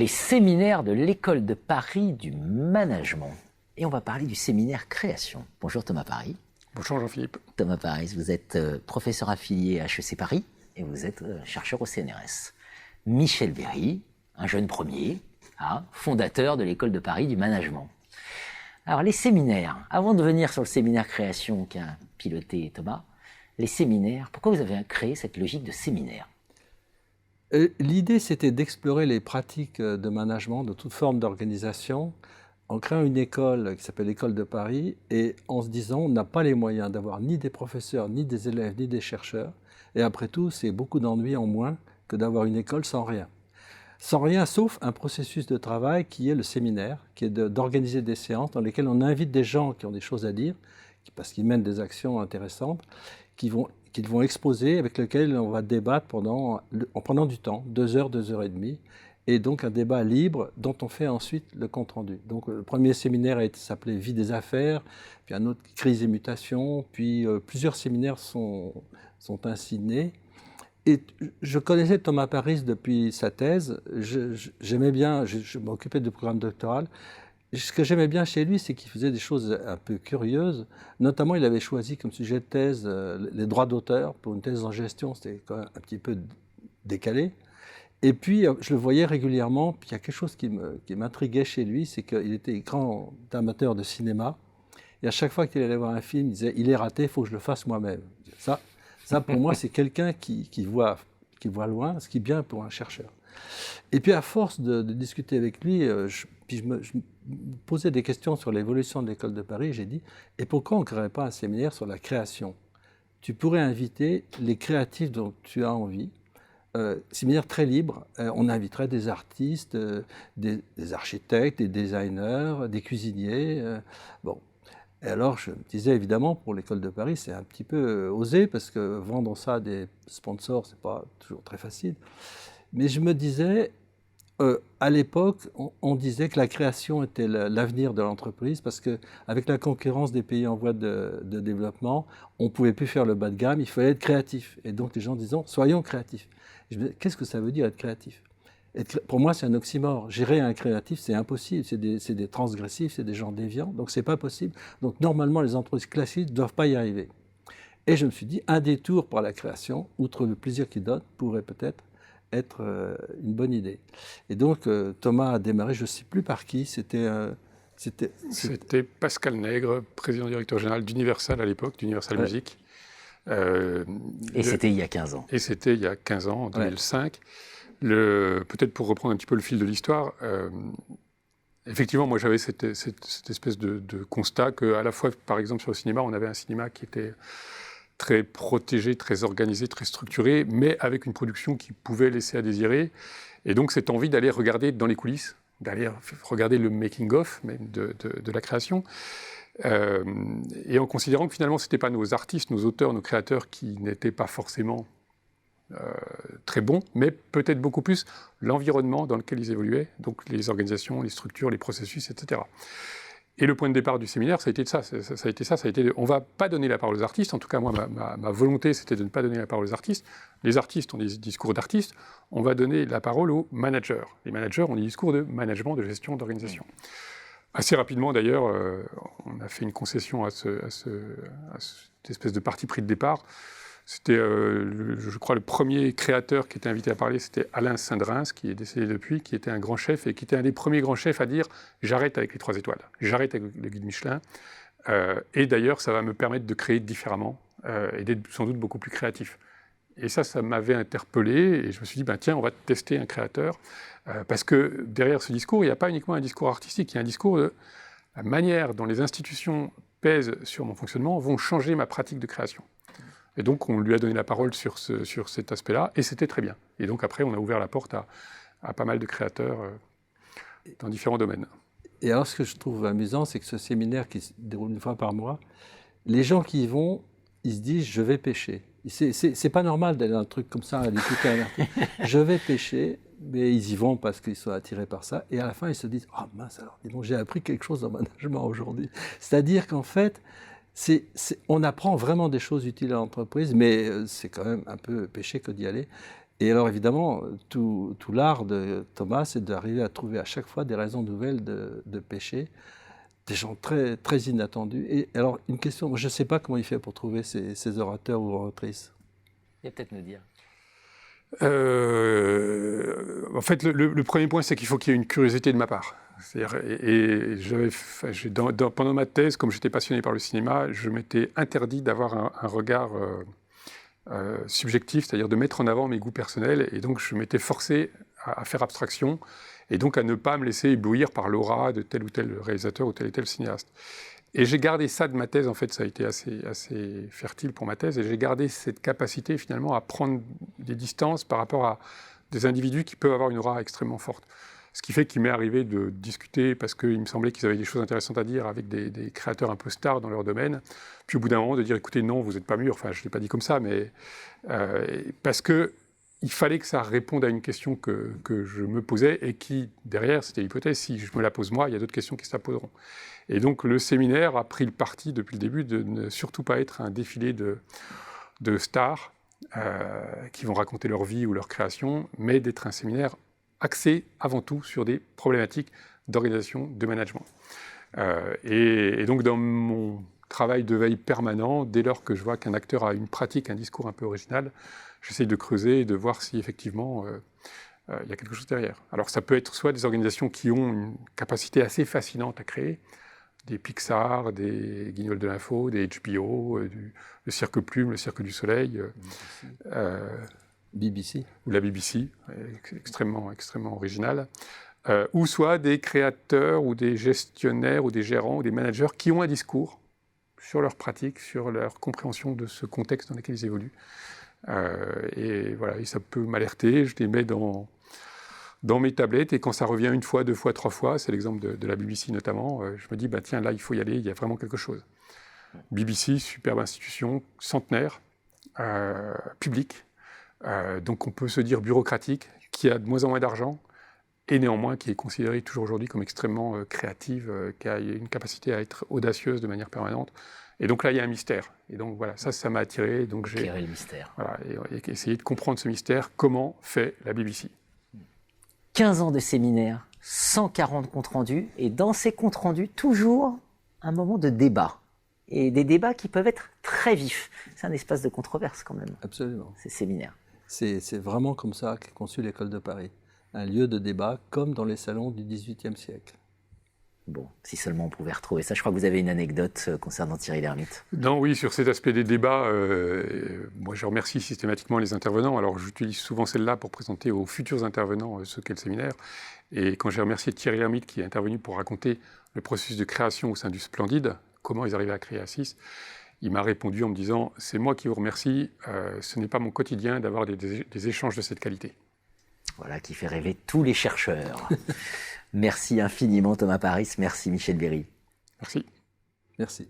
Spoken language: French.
les séminaires de l'École de Paris du management. Et on va parler du séminaire création. Bonjour Thomas Paris. Bonjour Jean-Philippe. Thomas Paris, vous êtes professeur affilié à HEC Paris et vous êtes chercheur au CNRS. Michel Berry, un jeune premier, fondateur de l'École de Paris du management. Alors les séminaires, avant de venir sur le séminaire création qu'a piloté Thomas, les séminaires, pourquoi vous avez créé cette logique de séminaire ? L'idée, c'était d'explorer les pratiques de management, de toute forme d'organisation, en créant une école qui s'appelle l'École de Paris, et en se disant, on n'a pas les moyens d'avoir ni des professeurs, ni des élèves, ni des chercheurs, et après tout, c'est beaucoup d'ennuis en moins que d'avoir une école sans rien. Sans rien, sauf un processus de travail qui est le séminaire, qui est d'organiser des séances dans lesquelles on invite des gens qui ont des choses à dire, parce qu'ils mènent des actions intéressantes, qu'ils vont exposer, avec lesquels on va débattre en prenant du temps, 2 heures, 2 heures et demie, et donc un débat libre dont on fait ensuite le compte-rendu. Donc le premier séminaire s'appelait Vie des affaires, puis un autre Crise et mutation, puis plusieurs séminaires sont ainsi nés. Et je connaissais Thomas Paris depuis sa thèse, j'aimais bien, je m'occupais du programme doctoral. Ce que j'aimais bien chez lui, c'est qu'il faisait des choses un peu curieuses. Notamment, il avait choisi comme sujet de thèse les droits d'auteur. Pour une thèse en gestion, c'était quand même un petit peu décalé. Et puis, je le voyais régulièrement. Puis, il y a quelque chose qui m'intriguait chez lui, c'est qu'il était grand amateur de cinéma. Et à chaque fois qu'il allait voir un film, il disait « il est raté, il faut que je le fasse moi-même ». Ça, pour moi, c'est quelqu'un qui voit loin, ce qui est bien pour un chercheur. Et puis, à force de discuter avec lui, je me posais des questions sur l'évolution de l'École de Paris. J'ai dit, et pourquoi on ne créerait pas un séminaire sur la création ? Tu pourrais inviter les créatifs dont tu as envie, séminaire très libre. On inviterait des artistes, des architectes, des designers, des cuisiniers. Bon. Et alors, je me disais, évidemment, pour l'École de Paris, c'est un petit peu osé, parce que vendre ça à des sponsors, ce n'est pas toujours très facile. Mais je me disais, à l'époque, on disait que la création était l'avenir de l'entreprise, parce qu'avec la concurrence des pays en voie de développement, on ne pouvait plus faire le bas de gamme, il fallait être créatif. Et donc les gens disaient, soyons créatifs. Qu'est-ce que ça veut dire être créatif ? Pour moi, c'est un oxymore. Gérer un créatif, c'est impossible. C'est des transgressifs, c'est des gens déviants, donc c'est pas possible. Donc normalement, les entreprises classiques ne doivent pas y arriver. Et je me suis dit, un détour par la création, outre le plaisir qu'il donne, pourrait peut-être être une bonne idée. Et donc, Thomas a démarré, je ne sais plus par qui, c'était Pascal Nègre, président-directeur général d'Universal à l'époque, d'Universal Music. Et c'était il y a 15 ans. Et c'était il y a 15 ans, en 2005. Peut-être pour reprendre un petit peu le fil de l'histoire, effectivement, moi j'avais cette espèce de constat qu'à la fois, par exemple, sur le cinéma, on avait un cinéma qui était très protégé, très organisé, très structuré, mais avec une production qui pouvait laisser à désirer. Et donc cette envie d'aller regarder dans les coulisses, d'aller regarder le making-of même de la création, et en considérant que finalement ce n'étaient pas nos artistes, nos auteurs, nos créateurs qui n'étaient pas forcément très bons, mais peut-être beaucoup plus l'environnement dans lequel ils évoluaient, donc les organisations, les structures, les processus, etc. Et le point de départ du séminaire, ça a été ça. On ne va pas donner la parole aux artistes. En tout cas, moi, ma volonté, c'était de ne pas donner la parole aux artistes. Les artistes ont des discours d'artistes. On va donner la parole aux managers. Les managers ont des discours de management, de gestion, d'organisation. Assez rapidement, d'ailleurs, on a fait une concession à cette espèce de parti pris de départ. C'était, je crois, le premier créateur qui était invité à parler, c'était Alain Sindrins, qui est décédé depuis, qui était un grand chef et qui était un des premiers grands chefs à dire « j'arrête avec les 3 étoiles, j'arrête avec le guide Michelin ». Et d'ailleurs, ça va me permettre de créer différemment et d'être sans doute beaucoup plus créatif. Et ça m'avait interpellé et je me suis dit « tiens, on va tester un créateur ». Parce que derrière ce discours, il n'y a pas uniquement un discours artistique, il y a un discours de la manière dont les institutions pèsent sur mon fonctionnement vont changer ma pratique de création. Et donc, on lui a donné la parole sur cet aspect-là, et c'était très bien. Et donc, après, on a ouvert la porte à pas mal de créateurs dans différents domaines. Et alors, ce que je trouve amusant, c'est que ce séminaire qui se déroule une fois par mois, les gens qui y vont, ils se disent « je vais pêcher ». C'est pas normal d'aller dans un truc comme ça, aller écouter un article. Je vais pêcher, mais ils y vont parce qu'ils sont attirés par ça. Et à la fin, ils se disent « ah mince, alors, dis donc, j'ai appris quelque chose en management aujourd'hui ». C'est-à-dire qu'en fait, on apprend vraiment des choses utiles à l'entreprise, mais c'est quand même un peu péché que d'y aller. Et alors évidemment, tout l'art de Thomas, c'est d'arriver à trouver à chaque fois des raisons nouvelles de pêcher, des gens très, très inattendus. Et alors une question, je ne sais pas comment il fait pour trouver ces orateurs ou oratrices. Il va peut-être nous dire. En fait, le premier point, c'est qu'il faut qu'il y ait une curiosité de ma part. Pendant ma thèse, comme j'étais passionné par le cinéma, je m'étais interdit d'avoir un regard subjectif, c'est-à-dire de mettre en avant mes goûts personnels, et donc je m'étais forcé à faire abstraction, et donc à ne pas me laisser éblouir par l'aura de tel ou tel réalisateur ou tel cinéaste. Et j'ai gardé ça de ma thèse, en fait, ça a été assez fertile pour ma thèse, et j'ai gardé cette capacité finalement à prendre des distances par rapport à des individus qui peuvent avoir une aura extrêmement forte. Ce qui fait qu'il m'est arrivé de discuter, parce qu'il me semblait qu'ils avaient des choses intéressantes à dire avec des créateurs un peu stars dans leur domaine, puis au bout d'un moment de dire, écoutez, non, vous n'êtes pas mûr, enfin je ne l'ai pas dit comme ça, mais parce qu'il fallait que ça réponde à une question que je me posais, et qui, derrière, c'était l'hypothèse, si je me la pose moi, il y a d'autres questions qui se la poseront. Et donc le séminaire a pris le parti depuis le début de ne surtout pas être un défilé de stars qui vont raconter leur vie ou leur création, mais d'être un séminaire axé avant tout sur des problématiques d'organisation, de management. Et donc dans mon travail de veille permanent, dès lors que je vois qu'un acteur a une pratique, un discours un peu original, j'essaye de creuser et de voir si effectivement il y a quelque chose derrière. Alors ça peut être soit des organisations qui ont une capacité assez fascinante à créer, des Pixar, des Guignols de l'info, des HBO, le Cirque Plume, le Cirque du Soleil, BBC. Ou la BBC, extrêmement original, ou soit des créateurs ou des gestionnaires ou des gérants ou des managers qui ont un discours sur leur pratique, sur leur compréhension de ce contexte dans lequel ils évoluent. Et voilà, et ça peut m'alerter, je les mets dans mes tablettes, et quand ça revient une fois, deux fois, trois fois, c'est l'exemple de la BBC notamment, je me dis, bah, tiens, là, il faut y aller, il y a vraiment quelque chose. BBC, superbe institution, centenaire, publique, donc on peut se dire bureaucratique, qui a de moins en moins d'argent, et néanmoins qui est considérée toujours aujourd'hui comme extrêmement créative, qui a une capacité à être audacieuse de manière permanente. Et donc là, il y a un mystère. Et donc voilà, ça m'a attiré. Donc j'ai éclairer le mystère. Voilà, et essayé de comprendre ce mystère, comment fait la BBC. 15 ans de séminaire, 140 comptes rendus, et dans ces comptes rendus, toujours un moment de débat. Et des débats qui peuvent être très vifs. C'est un espace de controverse quand même. Absolument. Ces séminaires. C'est vraiment comme ça qu'est conçue l'École de Paris. Un lieu de débat comme dans les salons du XVIIIe siècle. Bon, si seulement on pouvait retrouver ça. Je crois que vous avez une anecdote concernant Thierry Lhermitte. Non, oui, sur cet aspect des débats, moi je remercie systématiquement les intervenants. Alors j'utilise souvent celle-là pour présenter aux futurs intervenants ce qu'est le séminaire. Et quand j'ai remercié Thierry Lhermitte qui est intervenu pour raconter le processus de création au sein du Splendide, comment ils arrivaient à créer A6, il m'a répondu en me disant « C'est moi qui vous remercie, ce n'est pas mon quotidien d'avoir des échanges de cette qualité. » Voilà, qui fait rêver tous les chercheurs. Merci infiniment Thomas Paris, merci Michel Berry. Merci. Merci.